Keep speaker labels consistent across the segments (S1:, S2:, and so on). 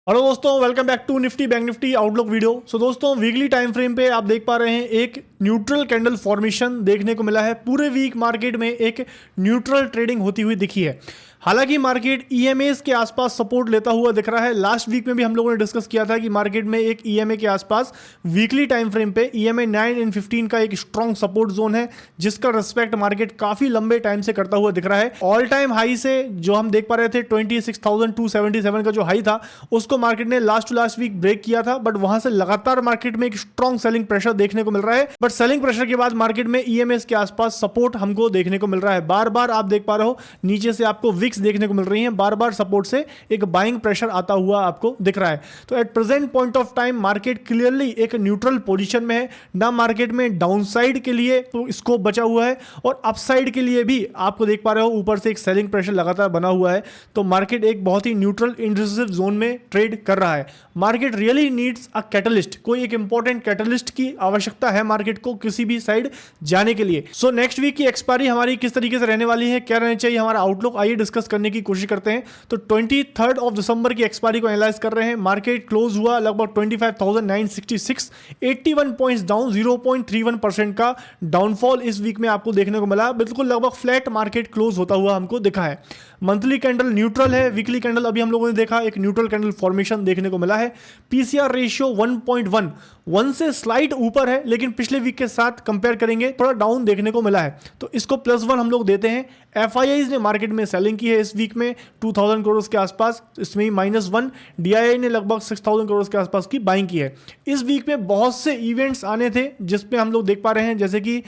S1: Hello दोस्तों, welcome back to Nifty Bank Nifty outlook video. So दोस्तों, weekly time frame पे आप देख पा रहे हैं एक न्यूट्रल कैंडल फॉर्मेशन देखने को मिला है। पूरे वीक मार्केट में एक न्यूट्रल ट्रेडिंग होती हुई दिखी है। हालांकि मार्केट ईएमएस के आसपास सपोर्ट लेता हुआ दिख रहा है। लास्ट वीक में भी हम लोगों ने डिस्कस किया था कि मार्केट में एक ईएमए के आसपास वीकली टाइम फ्रेम पे ईएमए 9 इन 15 का एक स्ट्रॉन्ग सपोर्ट जोन है, जिसका रिस्पेक्ट मार्केट काफी लंबे टाइम से करता हुआ दिख रहा है। ऑल टाइम हाई से जो हम देख पा रहे थे 26,277 का जो हाई था, उसको मार्केट ने last to last week break किया था, बट वहां से लगातार मार्केट में एक स्ट्रॉन्ग सेलिंग प्रेशर देखने को मिल रहा है। बट सेलिंग प्रेशर के बाद मार्केट में ईएमएस के आसपास सपोर्ट हमको देखने को मिल रहा है। बार बार आप देख पा रहे हो नीचे से आपको विक्स देखने को मिल रही है, बार बार सपोर्ट से एक बाइंग प्रेशर आता हुआ आपको दिख रहा है। तो at present point of time market clearly एक न्यूट्रल पोजीशन में है। ना मार्केट में डाउनसाइड के लिए तो स्कोप बचा हुआ है और अपसाइड के लिए भी आपको देख पा रहे हो ऊपर से एक सेलिंग प्रेशर लगातार बना हुआ है। तो मार्केट एक बहुत ही न्यूट्रल इंडिसिव जोन में ट्रेड कर रहा है। Market really needs a catalyst, कोई एक इंपॉर्टेंट कैटलिस्ट की आवश्यकता है मार्केट को किसी भी साइड जाने के लिए। सो नेक्स्ट वीक की एक्सपायरी हमारी किस तरीके से रहने वाली है, क्या रहना चाहिए हमारा आउटलुक, आइए डिस्कस करने की कोशिश करते हैं। तो 23 ऑफ दिसंबर की एक्सपायरी को एनालाइज कर रहे हैं। मार्केट क्लोज हुआ लगभग 25,966, 81 पॉइंट्स डाउन, 0.31% का डाउनफॉल इस वीक में आपको देखने को मिला। बिल्कुल लगभग फ्लैट मार्केट क्लोज होता हुआ हमको दिखा है। मंथली कैंडल न्यूट्रल है, वीकली कैंडल अभी हम लोगों ने देखा एक न्यूट्रल कैंडल फॉर्मेशन देखने को मिला है। पीसीआर रेशियो 1.1 से स्लाइट ऊपर है, लेकिन पिछले वीक के साथ कंपेयर करेंगे थोड़ा डाउन देखने को मिला है, तो इसको +1 हम लोग देते हैं। एफआईआईज ने मार्केट में सेलिंग की है इस वीक में 2000 करोड़ के आसपास, इसमें -1। डीआईआई ने लगभग 6000 करोड़ के आसपास की बाइंग की है। इस वीक में बहुत से इवेंट्स आने थे जिसमें हम लोग देख पा रहे हैं, जैसे कि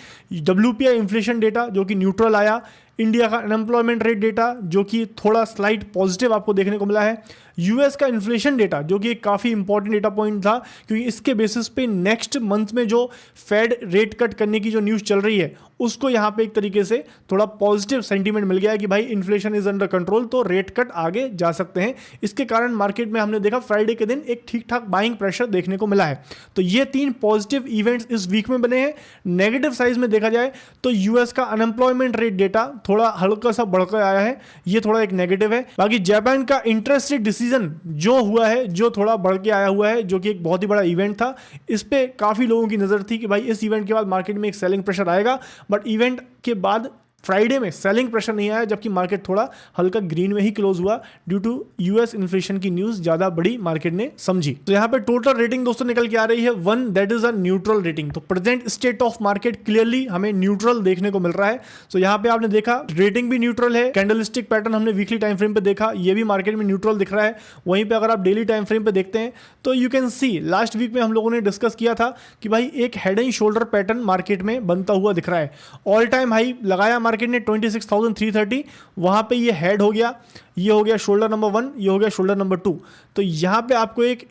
S1: WPI इन्फ्लेशन डेटा जो कि न्यूट्रल आया, इंडिया का अनएम्प्लॉयमेंट रेट डेटा जो कि थोड़ा स्लाइट पॉजिटिव आपको देखने को मिला है, यूएस का इन्फ्लेशन डेटा जो कि एक काफ़ी इंपॉर्टेंट डेटा पॉइंट था, क्योंकि इसके बेसिस पे नेक्स्ट मंथ में जो फेड रेट कट करने की जो न्यूज़ चल रही है उसको यहाँ पे एक तरीके से थोड़ा पॉजिटिव सेंटीमेंट मिल गया है कि भाई इन्फ्लेशन इज अंडर कंट्रोल, तो रेट कट आगे जा सकते हैं। इसके कारण मार्केट में हमने देखा फ्राइडे के दिन एक ठीक ठाक बाइंग प्रेशर देखने को मिला है। तो ये 3 पॉजिटिव इवेंट्स इस वीक में बने हैं। नेगेटिव साइज में देखा जाए तो यूएस का अनएम्प्लॉयमेंट रेट डेटा थोड़ा हल्का सा बढ़कर आया है, ये थोड़ा एक नेगेटिव है। बाकी जापान का इंटरेस्ट रेट डिसीजन जो हुआ है, जो थोड़ा बढ़ के आया हुआ है, जो कि एक बहुत ही बड़ा इवेंट था, इस पे काफी लोगों की नजर थी कि भाई इस इवेंट के बाद मार्केट में एक सेलिंग प्रेशर आएगा, बट इवेंट के बाद फ्राइडे में सेलिंग प्रेशर नहीं आया, जबकि मार्केट थोड़ा हल्का ग्रीन में ही क्लोज हुआ ड्यू टू यूएस इन्फ्लेशन की न्यूज ज्यादा बड़ी मार्केट ने समझी। तो यहाँ पे टोटल रेटिंग दोस्तों निकल के आ रही है 1, that is a neutral rating. तो present state of market clearly हमें न्यूट्रल देखने को मिल रहा है। तो यहाँ पे आपने देखा रेटिंग भी न्यूट्रल है, कैंडलस्टिक पैटर्न हमने वीकली टाइम फ्रेम पे देखा, ये भी मार्केट में न्यूट्रल दिख रहा है। वहीं पे अगर आप डेली टाइम फ्रेम पे देखते हैं तो you can see last week में हम लोगों ने डिस्कस किया था कि भाई एक head and shoulder pattern market में बनता हुआ दिख रहा है। ऑल टाइम हाई लगाया मार्केट ने 26,330, वहां पे ये हेड हो गया, ये हो गया शोल्डर नंबर 1, ये हो गया शोल्डर नंबर 2। तो यहाँ पे आपको एक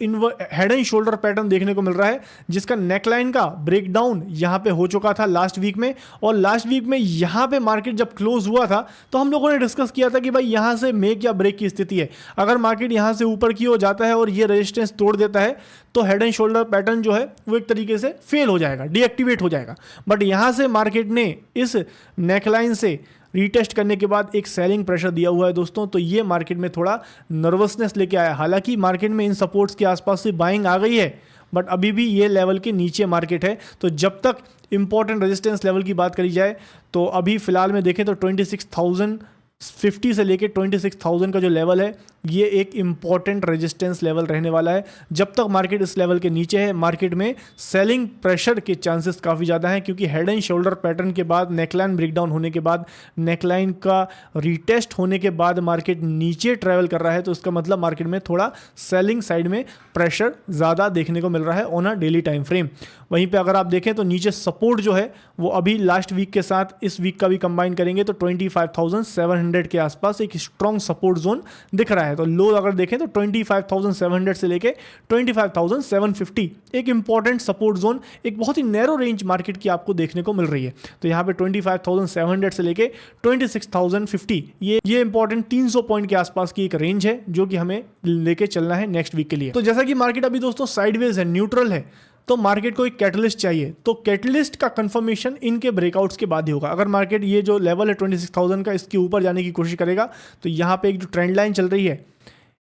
S1: हेड एंड शोल्डर पैटर्न देखने को मिल रहा है, जिसका नेकलाइन का ब्रेकडाउन यहाँ पे हो चुका था लास्ट वीक में। और लास्ट वीक में यहाँ पे मार्केट जब क्लोज हुआ था तो हम लोगों ने डिस्कस किया था कि भाई यहाँ से मेक या ब्रेक की स्थिति है। अगर मार्केट यहाँ से ऊपर की ओर जाता है और ये रेजिस्टेंस तोड़ देता है तो हेड एंड शोल्डर पैटर्न जो है वो एक तरीके से फेल हो जाएगा, डीएक्टिवेट हो जाएगा। बट यहाँ से मार्केट ने इस नेकलाइन से रीटेस्ट करने के बाद एक सेलिंग प्रेशर दिया हुआ है दोस्तों, तो ये मार्केट में थोड़ा नर्वसनेस लेके आया। हालांकि मार्केट में इन सपोर्ट्स के आसपास से बाइंग आ गई है, बट अभी भी ये लेवल के नीचे मार्केट है। तो जब तक इंपॉर्टेंट रेजिस्टेंस लेवल की बात करी जाए तो अभी फिलहाल में देखें तो 26,050 से लेके 26,000 का जो लेवल है ये एक इंपॉर्टेंट रेजिस्टेंस लेवल रहने वाला है। जब तक मार्केट इस लेवल के नीचे है, मार्केट में सेलिंग प्रेशर के चांसेस काफ़ी ज़्यादा हैं, क्योंकि हेड एंड शोल्डर पैटर्न के बाद नेकलाइन ब्रेकडाउन होने के बाद, नेकलाइन का रीटेस्ट होने के बाद मार्केट नीचे ट्रैवल कर रहा है। तो इसका मतलब मार्केट में थोड़ा सेलिंग साइड में प्रेशर ज़्यादा देखने को मिल रहा है on a daily time frame. वहीं पे अगर आप देखें तो नीचे सपोर्ट जो है वो अभी लास्ट वीक के साथ इस वीक का भी कंबाइन करेंगे तो 25,700 के आसपास एक स्ट्रॉन्ग सपोर्ट जोन दिख रहा है। तो लो अगर देखें तो 25,700 से लेके 25,750 एक इंपॉर्टेंट सपोर्ट जोन, एक बहुत ही नैरो रेंज मार्केट की आपको देखने को मिल रही है। तो यहाँ पे 25,700 से लेके 26,050 ये इंपॉर्टेंट 300 पॉइंट के आसपास की एक रेंज है जो कि हमें लेके चलना है नेक्स्ट वीक के लिए। तो जैसा कि मार्केट अभी दोस्तों साइडवेज है, न्यूट्रल है, तो मार्केट को एक कैटलिस्ट चाहिए। तो कैटलिस्ट का कंफर्मेशन इनके ब्रेकआउट्स के बाद ही होगा। अगर मार्केट ये जो लेवल है 26,000 का, इसके ऊपर जाने की कोशिश करेगा तो यहाँ पे एक जो ट्रेंड लाइन चल रही है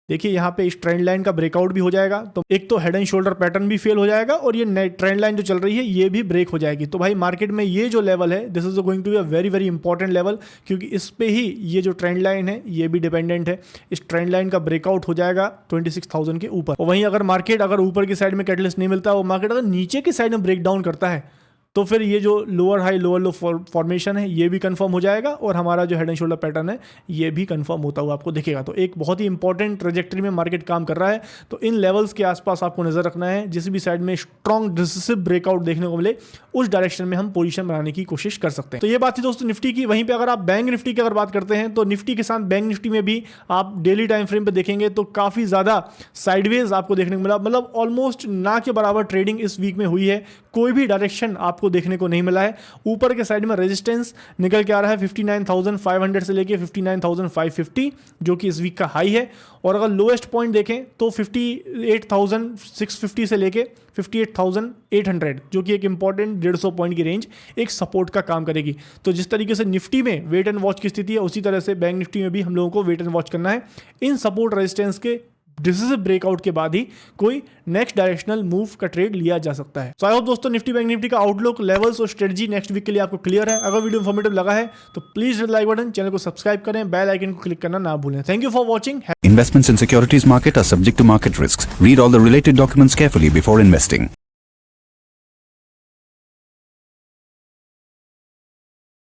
S1: देखिए यहाँ पे इस ट्रेंड लाइन का ब्रेकआउट भी हो जाएगा, तो एक तो हेड एंड शोल्डर पैटर्न भी फेल हो जाएगा और ये ट्रेंड लाइन जो चल रही है ये भी ब्रेक हो जाएगी। तो भाई मार्केट में ये जो लेवल है this is going to be a very very important level, क्योंकि इस पे ही ये जो ट्रेंड लाइन है ये भी डिपेंडेंट है। इस ट्रेंड लाइन का ब्रेकआउट हो जाएगा 26,000 के ऊपर। और वहीं अगर मार्केट अगर ऊपर की साइड में कैटलिस्ट नहीं मिलता, वो मार्केट अगर नीचे की साइड में ब्रेक डाउन करता है, तो फिर ये जो लोअर हाई लोअर लो फॉर्मेशन है ये भी कंफर्म हो जाएगा और हमारा जो हेड एंड शोल्डर पैटर्न है ये भी कंफर्म होता हुआ आपको दिखेगा। तो एक बहुत ही इंपॉर्टेंट ट्रेजेक्टरी में मार्केट काम कर रहा है। तो इन लेवल्स के आसपास आपको नजर रखना है, जिस भी साइड में स्ट्रॉन्ग डिसिसिव ब्रेकआउट देखने को मिले उस डायरेक्शन में हम पोजीशन बनाने की कोशिश कर सकते हैं। तो ये बात थी दोस्तों निफ्टी की। वहीं पे अगर आप बैंक निफ्टी की अगर बात करते हैं तो निफ्टी के साथ बैंक निफ्टी में भी आप डेली टाइम फ्रेम पे देखेंगे तो काफी ज्यादा साइडवेज आपको देखने को मिला, मतलब ऑलमोस्ट ना के बराबर ट्रेडिंग इस वीक में हुई है। कोई भी डायरेक्शन आपको देखने को नहीं मिला है। ऊपर के साइड में रेजिस्टेंस निकल के आ रहा है 59,500 से लेके 59,550 जो कि इस वीक का हाई है, और अगर लोएस्ट पॉइंट देखें तो 58,650 से लेके 58,800 जो कि एक इंपॉर्टेंट 150 पॉइंट की रेंज एक सपोर्ट का काम करेगी। तो जिस तरीके से निफ्टी में वेट एंड वॉच की स्थिति है उसी तरह से बैंक निफ्टी में भी हम लोगों को वेट एंड वॉच करना है। इन सपोर्ट रेजिस्टेंस के डिसिसिव ब्रेकआउट के बाद ही कोई नेक्स्ट डायरेक्शनल मूव का ट्रेड लिया जा सकता है। सो आई होप दोस्तों निफ्टी बैंक निफ्टी का आउटलुक, लेवल्स और स्ट्रेटजी नेक्स्ट वीक के लिए आपको क्लियर है। अगर वीडियो इन्फॉर्मेटिव लगा है तो please hit like button, channel को सब्सक्राइब करें, बेल आइकन को क्लिक करना ना भूलें। Thank you for watching.
S2: Investments in securities market are subject to market risks. Read all the related documents carefully before investing.